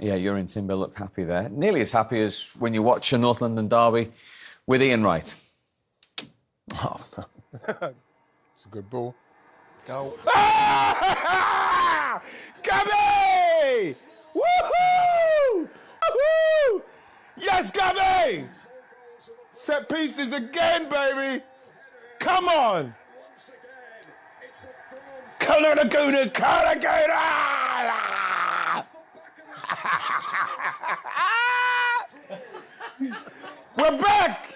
Yeah, you're in Timber looked happy there. Nearly as happy as when you watch a North London derby with Ian Wright. Oh, it's a good ball. Goal. Ah! Gabby! Woohoo! Woohoo! Yes, Gabby! Set pieces again, baby! Come on! Coloragunas! We're back!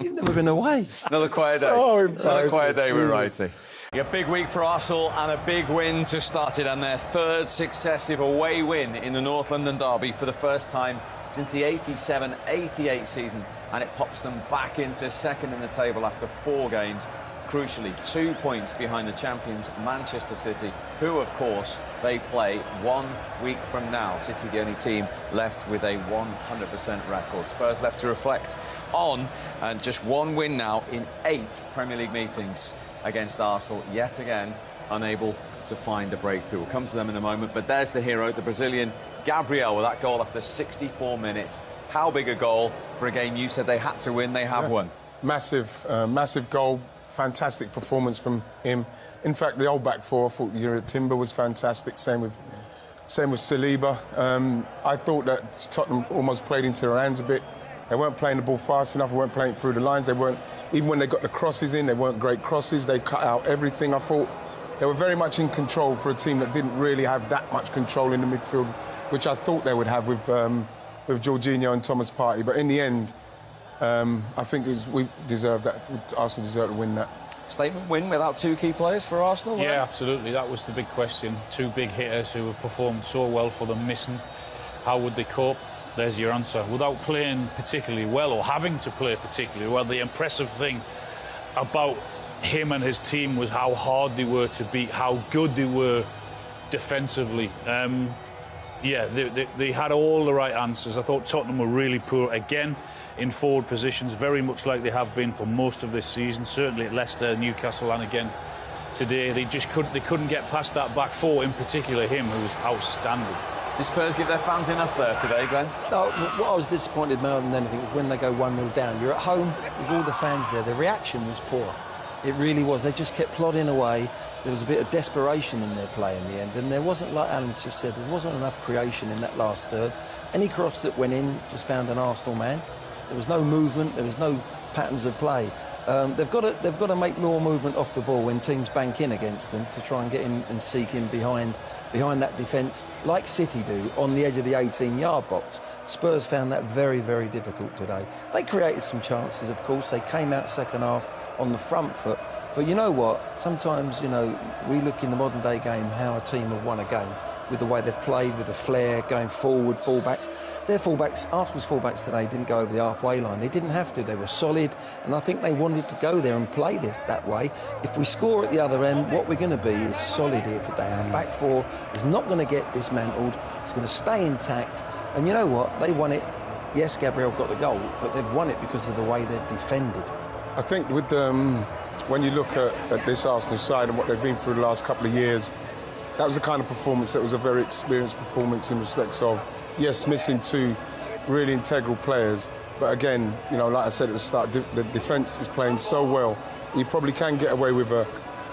You've never been away. Another quiet day. Another quiet day with Wrighty. A big week for Arsenal and a big win to start it, and their third successive away win in the North London derby for the first time since the 87-88 season, and it pops them back into second in the table after 4 games. Crucially, 2 points behind the champions Manchester City, who, of course, they play 1 week from now. City, the only team left with a 100% record. Spurs left to reflect on, and just 1 win now in 8 Premier League meetings against Arsenal, yet again unable to find a breakthrough. We'll come to them in a moment, but there's the hero, the Brazilian Gabriel, with that goal after 64 minutes. How big a goal for a game you said they had to win, they have won. Massive, massive goal. Fantastic performance from him. In fact, the old back four, I thought Timber was fantastic. Same with Saliba. I thought that Tottenham almost played into their hands a bit. They weren't playing the ball fast enough. They weren't playing through the lines. They weren't, even when they got the crosses in, they weren't great crosses. They cut out everything. I thought they were very much in control for a team that didn't really have that much control in the midfield, which I thought they would have with Jorginho and Thomas Partey. But in the end, I think we deserved that. Arsenal deserved to win that. Statement win without 2 key players for Arsenal? Yeah, right? Absolutely. That was the big question. 2 big hitters who have performed so well for them missing. How would they cope? There's your answer. Without playing particularly well or having to play particularly well, the impressive thing about him and his team was how hard they were to beat, how good they were defensively. Yeah, they had all the right answers. I thought Tottenham were really poor again in forward positions, very much like they have been for most of this season, certainly at Leicester, Newcastle, and again today. They couldn't get past that back four, in particular him, who was outstanding. Did Spurs give their fans enough there today, Glenn? No, what I was disappointed more than anything was when they go 1-0 down. You're at home with all the fans there. The reaction was poor. It really was. They just kept plodding away. There was a bit of desperation in their play in the end, and there wasn't, like Alan just said, there wasn't enough creation in that last third. Any cross that went in just found an Arsenal man. There was no movement. There was no patterns of play. They've got to make more movement off the ball when teams bank in against them to try and get in and seek in behind that defence, like City do, on the edge of the 18-yard box. Spurs found that very, very difficult today. They created some chances, of course. They came out second half on the front foot. But you know what? Sometimes, you know, we look in the modern-day game how a team have won a game with the way they've played, with the flair, going forward, fullbacks. Their fullbacks, Arsenal's fullbacks today didn't go over the halfway line. They didn't have to. They were solid, and I think they wanted to go there and play this that way. If we score at the other end, what we're going to be is solid here today. Our back four is not going to get dismantled. It's going to stay intact. And you know what? They won it. Yes, Gabriel got the goal, but they've won it because of the way they've defended. I think with when you look at this Arsenal side and what they've been through the last couple of years, that was the kind of performance that was a very experienced performance in respect of, yes, missing 2 really integral players. But again, you know, like I said at the start, the defence is playing so well. You probably can get away with a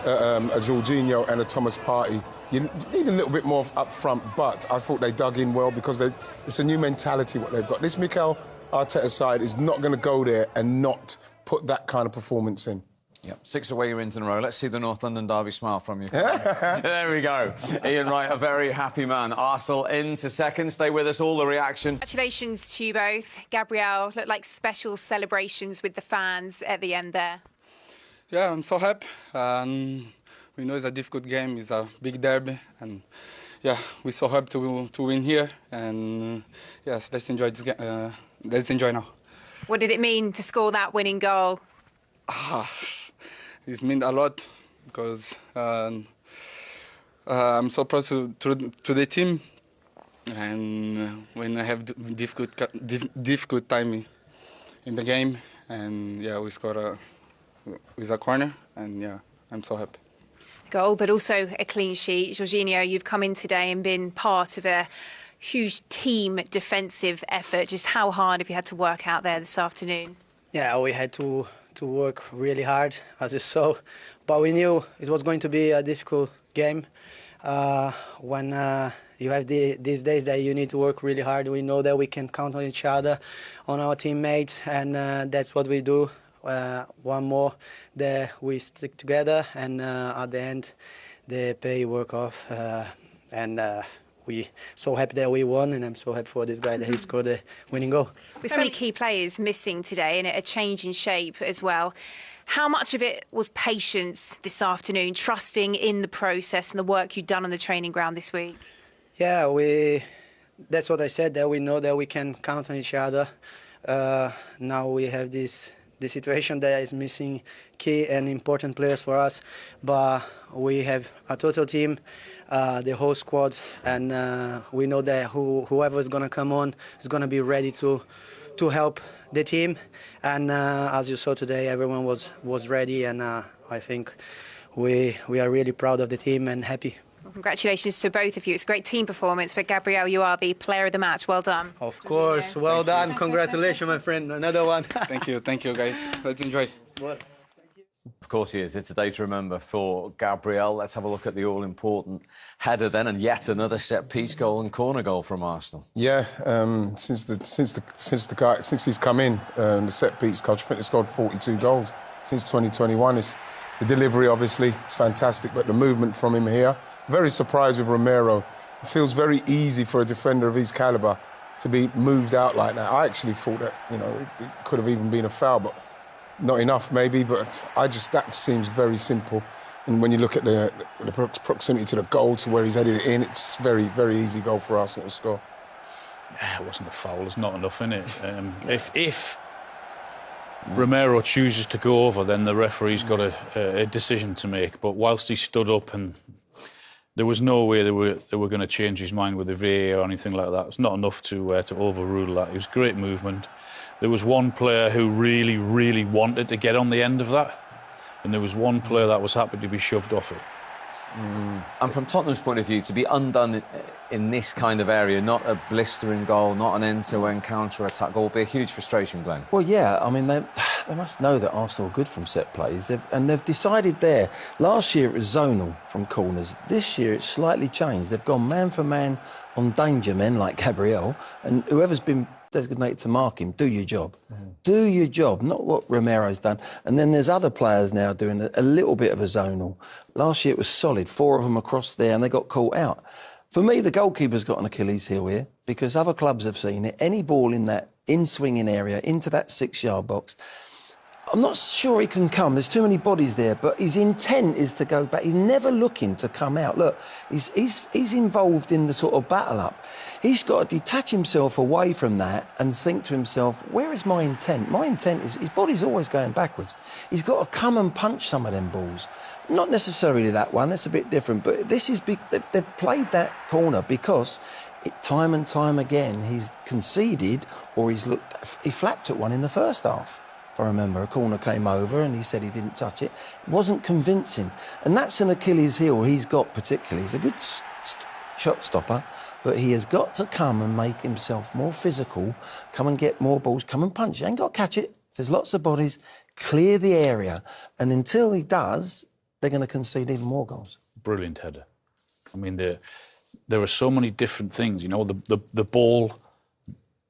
Jorginho and a Thomas Partey. You need a little bit more up front, but I thought they dug in well because it's a new mentality what they've got. This Mikel Arteta side is not going to go there and not put that kind of performance in. Yep, 6 away wins in a row. Let's see the North London derby smile from you. There we go. Ian Wright, a very happy man. Arsenal into second. Stay with us, all the reaction. Congratulations to you both. Gabriel, looked like special celebrations with the fans at the end there. Yeah, I'm so happy. We know it's a difficult game. It's a big derby. And, yeah, we're so happy to win here. And, yes, let's enjoy this game. Let's enjoy now. What did it mean to score that winning goal? It meant a lot because I'm so proud to the team, and when I have difficult time in the game, and yeah, we scored with a corner, and yeah, I'm so happy. goal, but also a clean sheet. Jorginho, you've come in today and been part of a huge team defensive effort. Just how hard have you had to work out there this afternoon? Yeah, we had to work really hard, as you saw, but we knew it was going to be a difficult game. When you have these days that you need to work really hard, we know that we can count on each other, on our teammates, and that's what we do. One more that we stick together, and at the end, the pay work off, and we so happy that we won, and I'm so happy for this guy that he scored a winning goal. With so many key players missing today and a change in shape as well, how much of it was patience this afternoon, trusting in the process and the work you've done on the training ground this week? Yeah, that's what I said, that we know that we can count on each other. Now we have this situation that is missing key and important players for us, but we have a total team, the whole squad, and we know that whoever is going to come on is going to be ready to help the team. And as you saw today, everyone was ready, and I think we are really proud of the team and happy. Well, congratulations to both of you. It's a great team performance, but Gabriel, you are the player of the match. Well done. Of course, well done. Congratulations, my friend. Another one. Thank you, guys. Let's enjoy. Of course he is. It's a day to remember for Gabriel. Let's have a look at the all-important header then, and yet another set-piece goal and corner goal from Arsenal. Yeah, since he's come in, the set-piece coach, I think he scored 42 goals since 2021. It's the delivery, obviously, it's fantastic, but the movement from him here. Very surprised with Romero. It feels very easy for a defender of his calibre to be moved out like that. I actually thought that, it could have even been a foul, but not enough maybe, but that seems very simple. And when you look at the proximity to the goal, to where he's headed it in, it's very, very easy goal for Arsenal to score. Yeah, it wasn't a foul. There's not enough in it. If Romero chooses to go over, then the referee's got a decision to make. But whilst he stood up, and there was no way they were going to change his mind with the VAR or anything like that. It's not enough to overrule that. It was great movement. There was one player who really, really wanted to get on the end of that, and there was one player that was happy to be shoved off it. And from Tottenham's point of view, to be undone in this kind of area, not a blistering goal, not an end-to-end counter-attack goal, would be a huge frustration, Glenn. Well, yeah, I mean, they must know that Arsenal are good from set plays. They've decided there. Last year it was zonal from corners. This year it's slightly changed. They've gone man for man on danger men like Gabriel, and whoever's been designated to mark him, do your job. Do your job, not what Romero's done. And then there's other players now doing a little bit of a zonal. Last year it was solid, 4 of them across there, and they got caught out. For me, the goalkeeper's got an Achilles heel here, because other clubs have seen it. Any ball in that in-swinging area, into that 6-yard box, I'm not sure he can come. There's too many bodies there, but his intent is to go back. He's never looking to come out. Look, he's involved in the sort of battle up. He's got to detach himself away from that and think to himself, where is my intent? My intent is, his body's always going backwards. He's got to come and punch some of them balls. Not necessarily that one, that's a bit different, but this is big. They've played that corner because time and time again he's conceded, or he flapped at one in the first half. I remember a corner came over and he said he didn't touch it. It wasn't convincing. And that's an Achilles heel he's got particularly. He's a good shot stopper, but he has got to come and make himself more physical, come and get more balls, come and punch. He ain't got to catch it. There's lots of bodies. Clear the area. And until he does, they're going to concede even more goals. Brilliant header. I mean, there are so many different things. The ball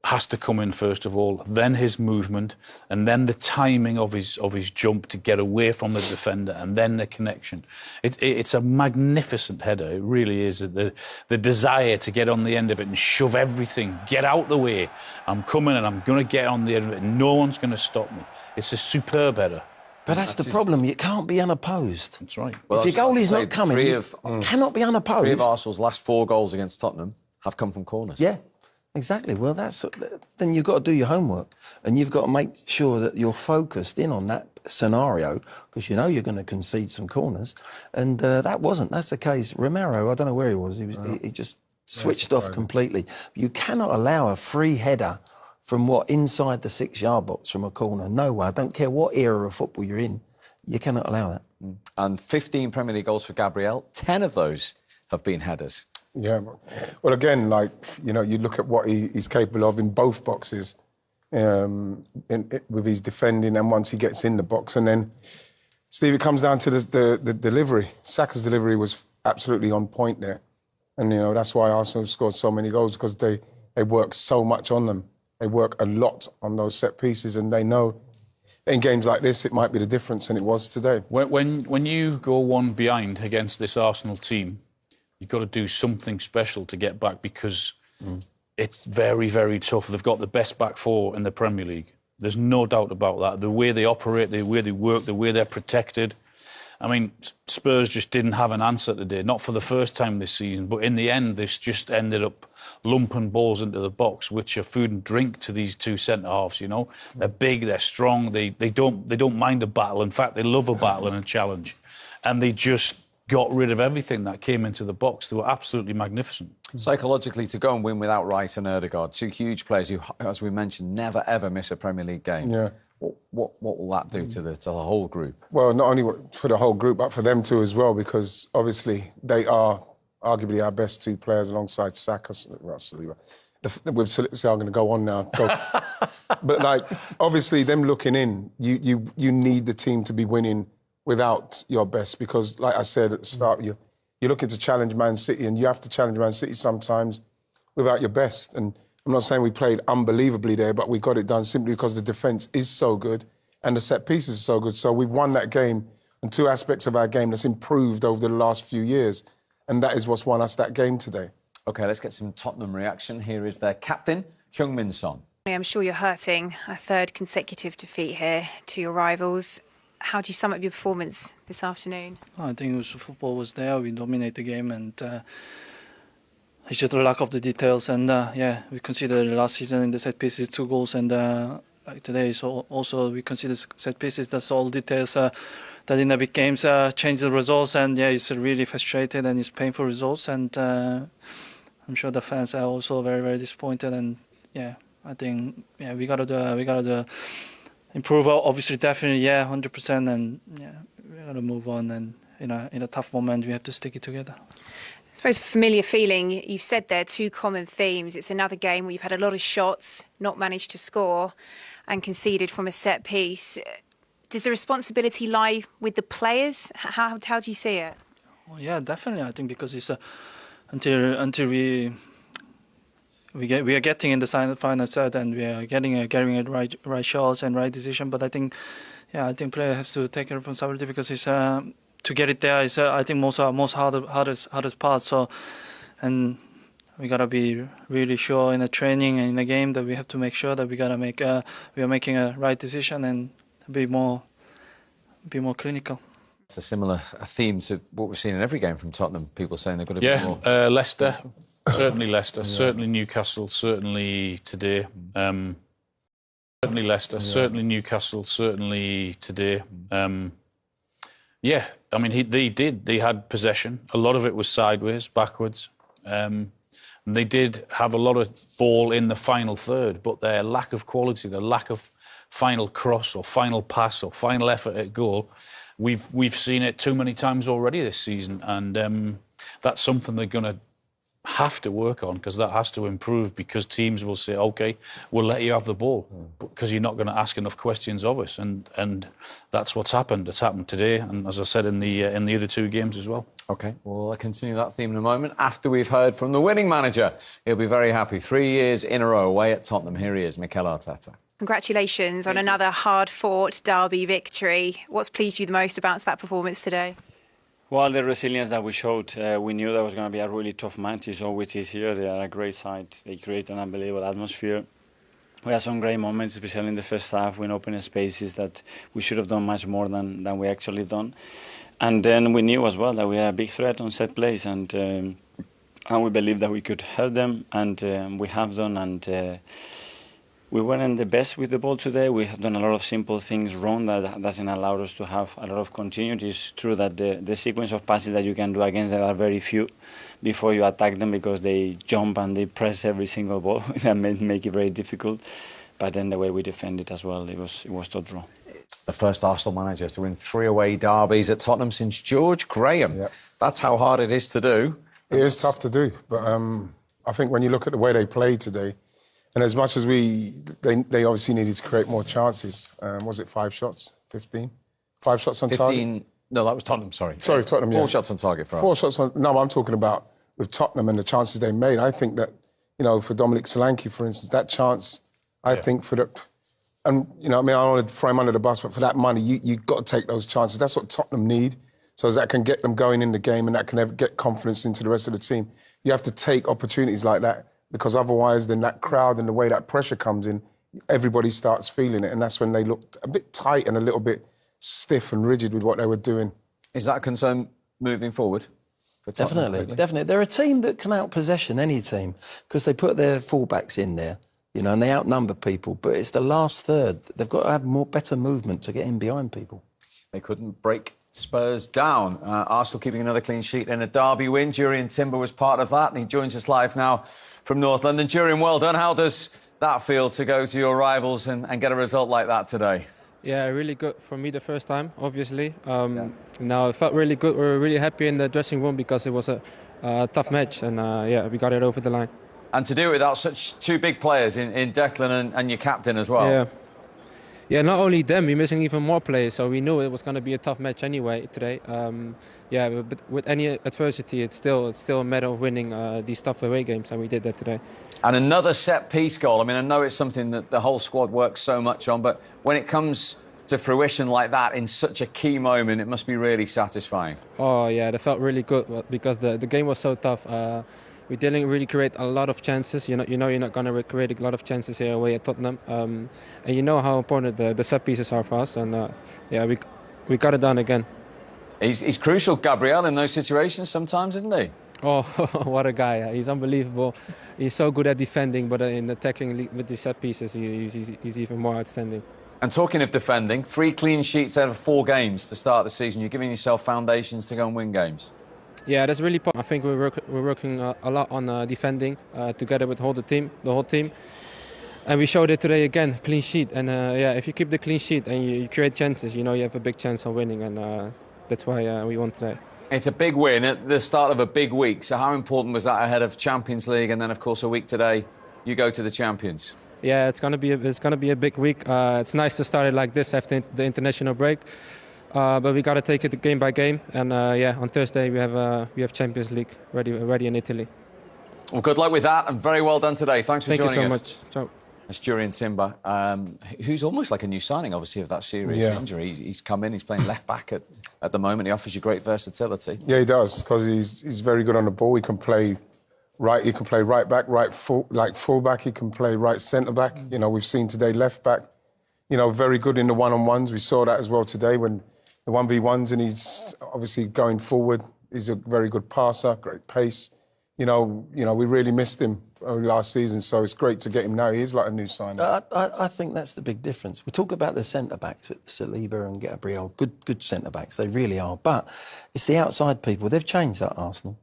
has to come in first of all, then his movement, and then the timing of his jump to get away from the defender, and then the connection. It's a magnificent header. It really is. The desire to get on the end of it and shove everything, get out the way. I'm coming and I'm going to get on the end of it. No one's going to stop me. It's a superb header. But that's the problem. You can't be unopposed. That's right. If your goalie's not coming, you cannot be unopposed. 3 of Arsenal's last 4 goals against Tottenham have come from corners. Yeah. Exactly. Well, then you've got to do your homework, and you've got to make sure that you're focused in on that scenario, because you're going to concede some corners, and that's the case. Romero, I don't know where he was. He just switched off completely. You cannot allow a free header from inside the 6-yard box from a corner. No way. I don't care what era of football you're in. You cannot allow that. And 15 Premier League goals for Gabriel. 10 of those have been headers. Yeah, well, again, like, you know, you look at what he's capable of in both boxes, with his defending and once he gets in the box. And then, Steve, it comes down to the delivery. Saka's delivery was absolutely on point there. And, you know, that's why Arsenal scored so many goals, because they work so much on them. They work a lot on those set pieces, and they know in games like this it might be the difference, and it was today. When you go one behind against this Arsenal team, you've got to do something special to get back, because it's very, very tough. They've got the best back four in the Premier League. There's no doubt about that. The way they operate, the way they work, the way they're protected. I mean, Spurs just didn't have an answer today, not for the first time this season, but in the end, this just ended up lumping balls into the box, which are food and drink to these two centre-halves, you know. They're big, they're strong, they don't mind a battle. In fact, they love a battle and a challenge. And they just got rid of everything that came into the box. They were absolutely magnificent. Psychologically, to go and win without Wright and Ødegaard, two huge players who, as we mentioned, never, ever miss a Premier League game. Yeah. What will that do to the whole group? Well, not only for the whole group, but for them too as well, because obviously they are arguably our best two players alongside Saka. Well, Saliba. With Saliba, I'm going to go on now. But, like, obviously them looking in, you need the team to be winning without your best, because, like I said at the start, you're looking to challenge Man City, and you have to challenge Man City sometimes without your best. And I'm not saying we played unbelievably there, but we got it done simply because the defence is so good and the set pieces are so good. So we've won that game, and two aspects of our game that's improved over the last few years, and that is what's won us that game today. OK, let's get some Tottenham reaction. Here is their captain, Heung-min Son. I'm sure you're hurting. A third consecutive defeat here to your rivals. How do you sum up your performance this afternoon? I think football was there. We dominated the game, and it's just the lack of the details. And yeah, we considered last season in the set pieces 2 goals, and like today, so also we consider set pieces. That's all details that in the big games change the results. And yeah, it's really frustrated and it's painful results. And I'm sure the fans are also very, very disappointed. And yeah, I think we gotta improve. Obviously, definitely, 100%. And yeah, we gotta move on. And in a tough moment, we have to stick it together. I suppose a familiar feeling. You've said there 2 common themes. It's another game where you've had a lot of shots, not managed to score, and conceded from a set piece. Does the responsibility lie with the players? How do you see it? Well, yeah, definitely. I think because it's until we are getting in the final set and we are getting it right shots and right decision. But I think players have to take responsibility, because it's to get it there is I think most hardest part. So, and we gotta be really sure in the training and in the game that we have to make sure that we are making a right decision and be more clinical. It's a similar theme to what we've seen in every game from Tottenham. People saying they've got to be more. Leicester, certainly Leicester, certainly Newcastle, certainly today. Certainly Leicester, certainly Newcastle, certainly today. Yeah, I mean, they had possession. A lot of it was sideways, backwards. And they did have a lot of ball in the final third, but their lack of quality, their lack of final cross or final pass or final effort at goal, we've seen it too many times already this season. And that's something they're going to have to work on, because that has to improve, because teams will say, OK, we'll let you have the ball because you're not going to ask enough questions of us. And that's what's happened. It's happened today, and as I said, in the other 2 games as well. OK, well, I'll continue that theme in a moment after we've heard from the winning manager. He'll be very happy. 3 years in a row away at Tottenham. Here he is, Mikel Arteta. Congratulations on another hard-fought derby victory. What's pleased you the most about that performance today? Well, the resilience that we showed. We knew that was going to be a really tough match. It's always easier. They are a great side. They create an unbelievable atmosphere. We had some great moments, especially in the first half, when open spaces that we should have done much more than we actually done. And then we knew as well that we had a big threat on set plays, and we believed that we could help them, and we have done. And we weren't the best with the ball today. We have done a lot of simple things wrong that doesn't allow us to have a lot of continuity. It's true that the sequence of passes that you can do against them are very few before you attack them, because they jump and they press every single ball and make it very difficult. But then the way we defend it as well, it was tough draw. The first Arsenal manager to win 3 away derbies at Tottenham since George Graham. Yep. That's how hard it is to do. It is tough to do, but I think when you look at the way they played today, and as much as they obviously needed to create more chances. Was it 5 shots? 15? 5 shots on 15, target? No, that was Tottenham, sorry. Sorry, Tottenham, 4 shots on target for us. 4 shots on... No, I'm talking about with Tottenham and the chances they made. I think that, you know, for Dominic Solanke, for instance, that chance, I think for the... And, you know, I mean, I don't want to throw him under the bus, but for that money, you've got to take those chances. That's what Tottenham need, so that can get them going in the game and that can get confidence into the rest of the team. You have to take opportunities like that, because otherwise then that crowd and the way that pressure comes in, everybody starts feeling it, and that's when they looked a bit tight and a little bit stiff and rigid with what they were doing. Is that a concern moving forward? For Tottenham, Definitely. They're a team that can out-possession any team because they put their fullbacks in there, you know, and they outnumber people, but it's the last third. They've got to have better movement to get in behind people. They couldn't break Spurs down. Arsenal keeping another clean sheet in a derby win. Jurrien Timber was part of that, and he joins us live now from North London. Jurrien, well done. How does that feel to go to your rivals and get a result like that today? Yeah, really good for me the first time, obviously. Now, it felt really good. We were really happy in the dressing room because it was a tough match, and yeah, we got it over the line. And to do it without such 2 big players in Declan and your captain as well. Yeah. Yeah, not only them, we're missing even more players, so we knew it was going to be a tough match anyway today. Yeah, but with any adversity, it's still a matter of winning these tough away games, and we did that today. And another set-piece goal. I mean, I know it's something that the whole squad works so much on, but when it comes to fruition like that in such a key moment, it must be really satisfying. Oh, yeah, that felt really good because the game was so tough. We didn't really create a lot of chances. You know you're not going to create a lot of chances here away at Tottenham. And you know how important the set pieces are for us. And yeah, we got it done again. He's crucial, Gabriel, in those situations sometimes, isn't he? Oh, what a guy. He's unbelievable. He's so good at defending, but in attacking with the set pieces, he's even more outstanding. And talking of defending, 3 clean sheets out of 4 games to start the season. You're giving yourself foundations to go and win games. Yeah, that's really important. I think we're working a lot on defending together with the whole team. And we showed it today again, clean sheet. And yeah, if you keep the clean sheet and you create chances, you know you have a big chance of winning. And that's why we won today. It's a big win at the start of a big week. So how important was that ahead of Champions League? And then, of course, a week today, you go to the champions. Yeah, it's gonna be a big week. It's nice to start it like this after the international break. But we got to take it game by game, and yeah, on Thursday we have Champions League ready in Italy. Well, good luck with that, and very well done today. Thanks for joining us. Thank you so much. Ciao. It's Jurrien Timber, who's almost like a new signing, obviously, of that serious injury. He's come in, he's playing left back at the moment. He offers you great versatility. Yeah, he does, because he's very good on the ball. He can play right. He can play right back, full back. He can play right centre back. You know, we've seen today left back. You know, very good in the one-on-ones. We saw that as well today when the 1v1s, and he's obviously going forward. He's a very good passer, great pace. You know, we really missed him last season, so it's great to get him now. He is like a new signing. I think that's the big difference. We talk about the centre-backs, Saliba and Gabriel, good centre-backs, they really are. But it's the outside people. They've changed that, Arsenal.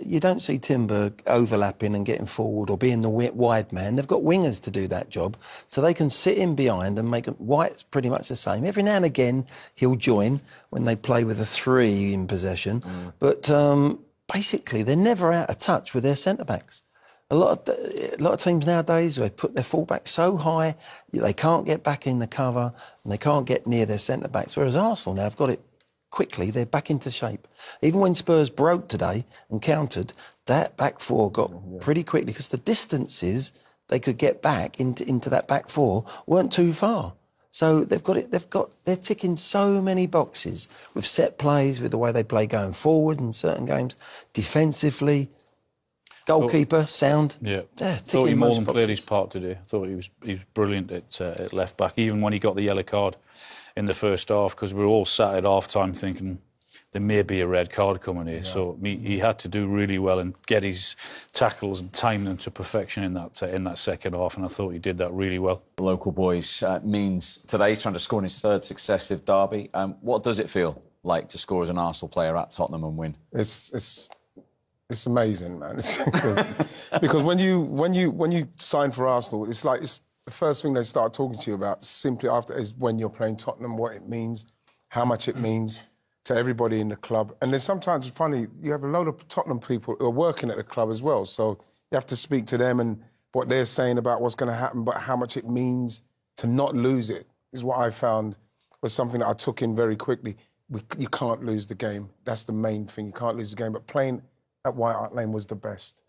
You don't see Timber overlapping and getting forward or being the wide man. They've got wingers to do that job, so they can sit in behind and make them. White's pretty much the same. Every now and again, he'll join when they play with a 3 in possession. But basically, they're never out of touch with their centre-backs. A lot of teams nowadays, they put their full-backs so high, they can't get back in the cover and they can't get near their centre-backs, whereas Arsenal now have got it quickly, they're back into shape. Even when Spurs broke today and countered, that back 4 got pretty quickly because the distances they could get back into that back 4 weren't too far. So they're ticking so many boxes with set plays, with the way they play going forward in certain games, defensively, goalkeeper, sound. Yeah, ticking thought he more than boxes. played his part today. I thought he was brilliant at left back, even when he got the yellow card in the first half, because we were all sat at half-time thinking there may be a red card coming here. Yeah. So he had to do really well and get his tackles and time them to perfection in that second half, and I thought he did that really well. Local boys means today trying to score in his 3rd successive derby. What does it feel like to score as an Arsenal player at Tottenham and win? It's amazing, man. Because when you sign for Arsenal, it's the first thing they start talking to you about simply after is when you're playing Tottenham, what it means, how much it means to everybody in the club. And then sometimes it's funny, you have a load of Tottenham people who are working at the club as well, so you have to speak to them and what they're saying about what's going to happen, but how much it means to not lose it is what I found was something that I took in very quickly. You can't lose the game. That's the main thing. You can't lose the game. But playing at White Hart Lane was the best.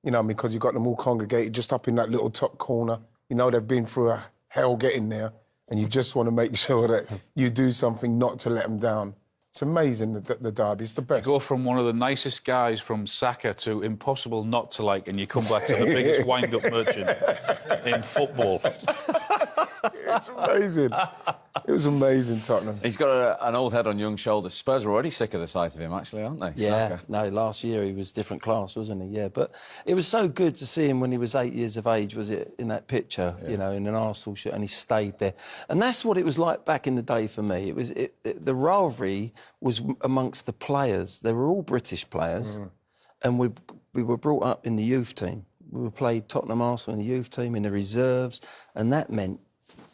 You know, because you got them all congregated just up in that little top corner. You know, they've been through a hell getting there, and you just want to make sure that you do something not to let them down. It's amazing, the derby. It's the best. You go from one of the nicest guys from Saka to impossible not to like, and you come back to the biggest wind-up merchant in football. It's amazing. It was amazing, Tottenham. He's got an old head on young shoulders. Spurs are already sick of the sight of him, actually, aren't they? Yeah, Saka. no, last year he was different class, wasn't he? Yeah, but it was so good to see him when he was 8 years of age, was it, in that picture, you know, in an Arsenal shirt, and he stayed there. And that's what it was like back in the day for me. It was the rivalry was amongst the players. They were all British players, and we were brought up in the youth team. We were played Tottenham Arsenal in the youth team, in the reserves, and that meant...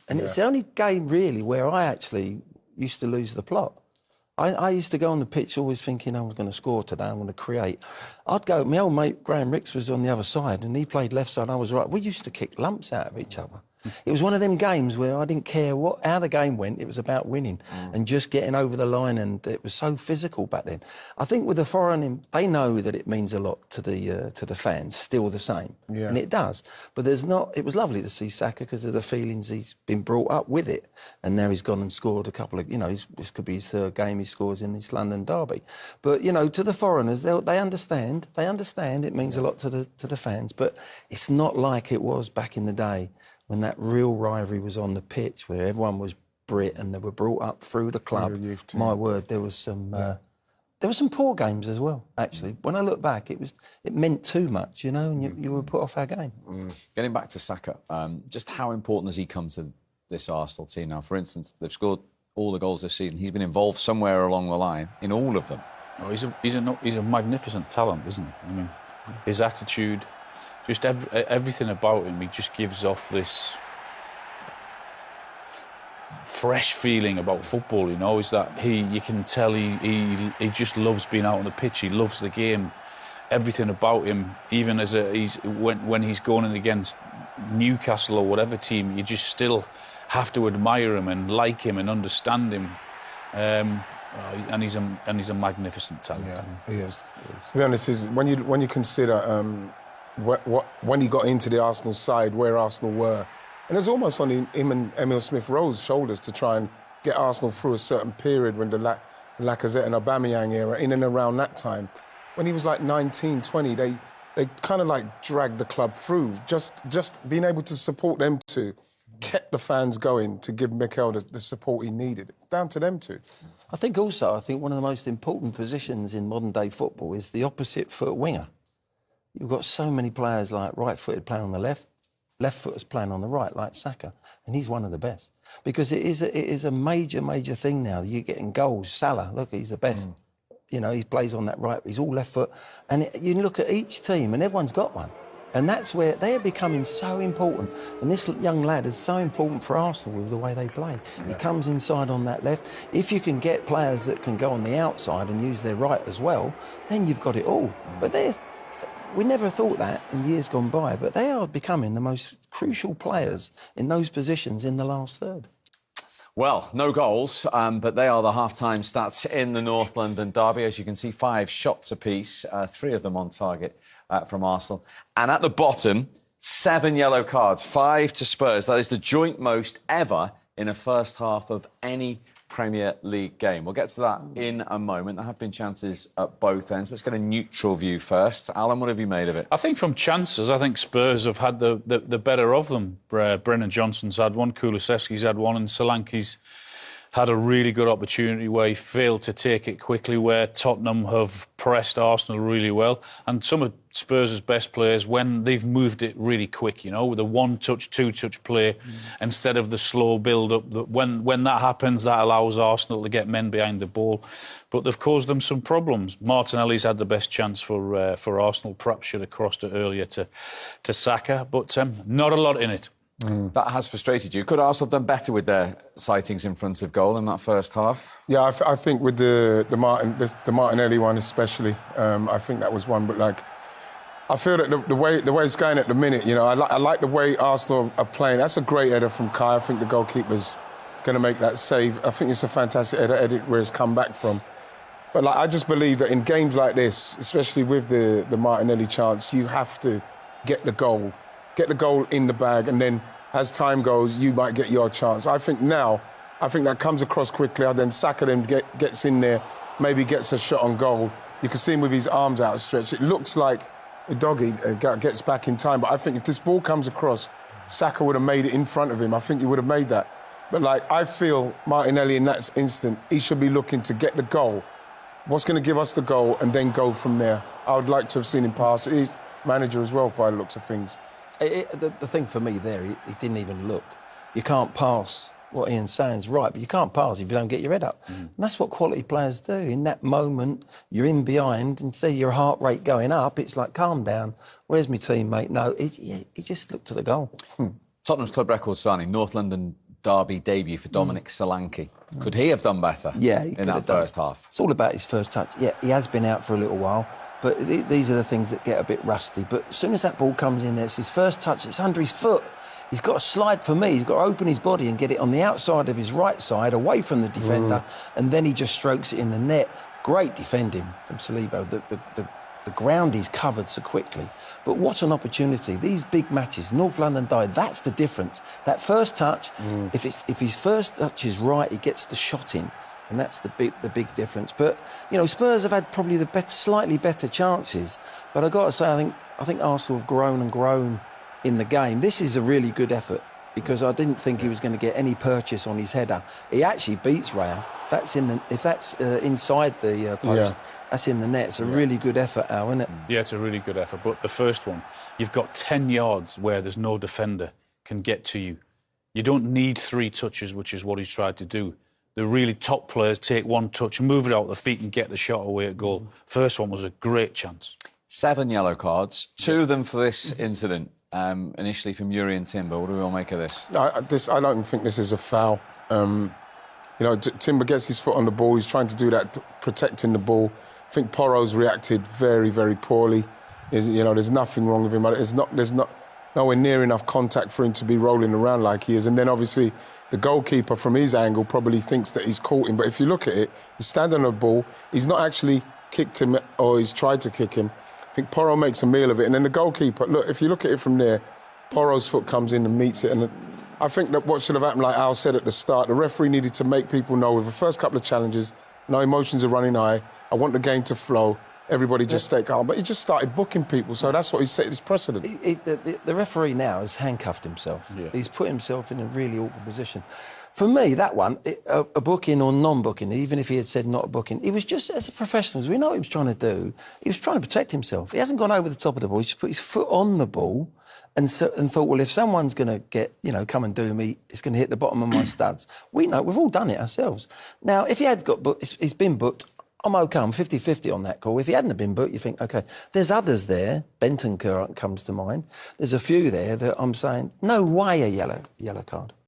And it's the only game, really, where I actually used to lose the plot. I used to go on the pitch always thinking I was going to score today, I'm going to create. I'd go... My old mate, Graham Ricks, was on the other side, and he played left side, I was right. We used to kick lumps out of each other. It was one of them games where I didn't care how the game went, it was about winning and just getting over the line, and it was so physical back then. I think with the foreign, they know that it means a lot to the fans, still the same, and it does. But there's not... It was lovely to see Saka because of the feelings he's been brought up with it, and now he's gone and scored a couple of... You know, this could be his third game he scores in this London derby. But, you know, to the foreigners, they understand. They understand it means a lot to the fans, but it's not like it was back in the day, when that real rivalry was on the pitch, where everyone was Brit and they were brought up through the club. My word, there was some poor games as well, actually. When I look back, it meant too much, you know, and you were put off our game. Getting back to Saka, just how important has he come to this Arsenal team now? For instance, they've scored all the goals this season. He's been involved somewhere along the line in all of them. Oh, he's a magnificent talent, isn't he? I mean, his attitude... Just everything about him, he just gives off this fresh feeling about football, you know, is that you can tell he just loves being out on the pitch, he loves the game. Everything about him, even as when he's going in against Newcastle or whatever team, you just still have to admire him and like him and understand him. And he's a magnificent talent. Yeah, he is. To be honest, when you consider when he got into the Arsenal side, where Arsenal were, and it was almost on him and Emile Smith-Rowe's shoulders to try and get Arsenal through a certain period when the Lacazette and Aubameyang era, in and around that time. When he was like 19, 20, they kind of like dragged the club through. Just being able to support them two kept the fans going to give Mikel the support he needed. Down to them two. I think one of the most important positions in modern-day football is the opposite foot winger. You've got so many players like right-footed playing on the left, left-footers playing on the right, like Saka, and he's one of the best. Because it is a major thing now. You're getting goals. Salah, look, he's the best. You know, he plays on that right, he's all left foot. And you look at each team, and everyone's got one. And that's where they're becoming so important. And this young lad is so important for Arsenal with the way they play. He comes inside on that left. If you can get players that can go on the outside and use their right as well, then you've got it all. But we never thought that in years gone by, but they are becoming the most crucial players in those positions in the last third. Well, no goals, but they are the half-time stats in the North London derby. As you can see, 5 shots apiece, 3 of them on target from Arsenal. And at the bottom, 7 yellow cards, 5 to Spurs. That is the joint most ever in a first half of any Premier League game. We'll get to that in a moment. There have been chances at both ends. Let's get a neutral view first. Alan, what have you made of it? I think from chances, I think Spurs have had the better of them. Brennan Johnson's had one, Kulusevski's had one, and Solanke's had a really good opportunity where he failed to take it quickly, where Tottenham have pressed Arsenal really well. And some of Spurs' best players, when they've moved it really quick, you know, with a 1-touch, 2-touch play instead of the slow build-up. When that happens, that allows Arsenal to get men behind the ball. But they've caused them some problems. Martinelli's had the best chance for Arsenal. Perhaps should have crossed it earlier to Saka. But not a lot in it. That has frustrated you. Could Arsenal have done better with their sightings in front of goal in that first half? Yeah, I think with the Martinelli one especially, I think that was one. But like, I feel that the way it's going at the minute, you know, I like the way Arsenal are playing. That's a great header from Kai. I think the goalkeeper's going to make that save. I think it's a fantastic header where it's come back from. But like, I just believe that in games like this, especially with the Martinelli chance, you have to get the goal in the bag, and then as time goes, you might get your chance. I think that comes across quickly. Then Saka then gets in there, maybe gets a shot on goal. You can see him with his arms outstretched. It looks like a doggy gets back in time. But I think if this ball comes across, Saka would have made it in front of him. I think he would have made that. But like, I feel Martinelli in that instant, he should be looking to get the goal. What's going to give us the goal, and then go from there. I would like to have seen him pass. He's manager as well, by the looks of things. The thing for me there, he didn't even look. You can't pass. What Ian's saying is right, but you can't pass if you don't get your head up. And that's what quality players do. In that moment, you're in behind, and see your heart rate going up, it's like, calm down. Where's my teammate? No, he just looked to the goal. Tottenham's club record signing, North London derby debut for Dominic Solanke. Could he have done better in that first half? It's all about his first touch. Yeah, he has been out for a little while. But these are the things that get a bit rusty. But as soon as that ball comes in there, it's his first touch, it's under his foot. He's got to slide for me. He's got to open his body and get it on the outside of his right side, away from the defender, and then he just strokes it in the net. Great defending from Saliba. The ground is covered so quickly. But what an opportunity. These big matches, North London Derby, that's the difference. That first touch, if his first touch is right, he gets the shot in. And that's the big difference. But, you know, Spurs have had probably slightly better chances. But I've got to say, I think Arsenal have grown and grown in the game. This is a really good effort, because I didn't think he was going to get any purchase on his header. He actually beats Raya. If that's inside the post, that's in the net. It's a really good effort, Al, isn't it? Yeah, it's a really good effort. But the first one, you've got 10 yards where there's no defender can get to you. You don't need 3 touches, which is what he's tried to do. The really top players take 1 touch, move it out the feet and get the shot away at goal. First one was a great chance. 7 yellow cards, 2 of them for this incident, initially from Yuri and Timber. What do we all make of this? I don't think this is a foul. You know, Timber gets his foot on the ball. He's trying to do that, protecting the ball. I think Porro's reacted very, very poorly. You know, there's nothing wrong with him. There's nowhere near enough contact for him to be rolling around like he is. And then obviously the goalkeeper from his angle probably thinks that he's caught him. But if you look at it, he's standing on the ball. He's not actually kicked him, or he's tried to kick him. I think Porro makes a meal of it. And then the goalkeeper, look, if you look at it from there, Porro's foot comes in and meets it. And I think that what should have happened, like Al said at the start, the referee needed to make people know with the first couple of challenges, no emotions are running high. I want the game to flow. Everybody just stay calm. But he just started booking people, so that's what he set his precedent. The referee now has handcuffed himself. Yeah. He's put himself in a really awkward position. For me, that one, a booking or non-booking, even if he had said not a booking, he was just, as a professional, we know what he was trying to do. He was trying to protect himself. He hasn't gone over the top of the ball. He's put his foot on the ball and thought, well, if someone's going to come and do me, it's going to hit the bottom of my studs. We know, we've all done it ourselves. Now, if he had got booked, he's been booked, I'm OK, I'm 50-50 on that call. If he hadn't have been booked, you think, OK, there's others there, Bentancur comes to mind, there's a few there that I'm saying, no way a yellow card.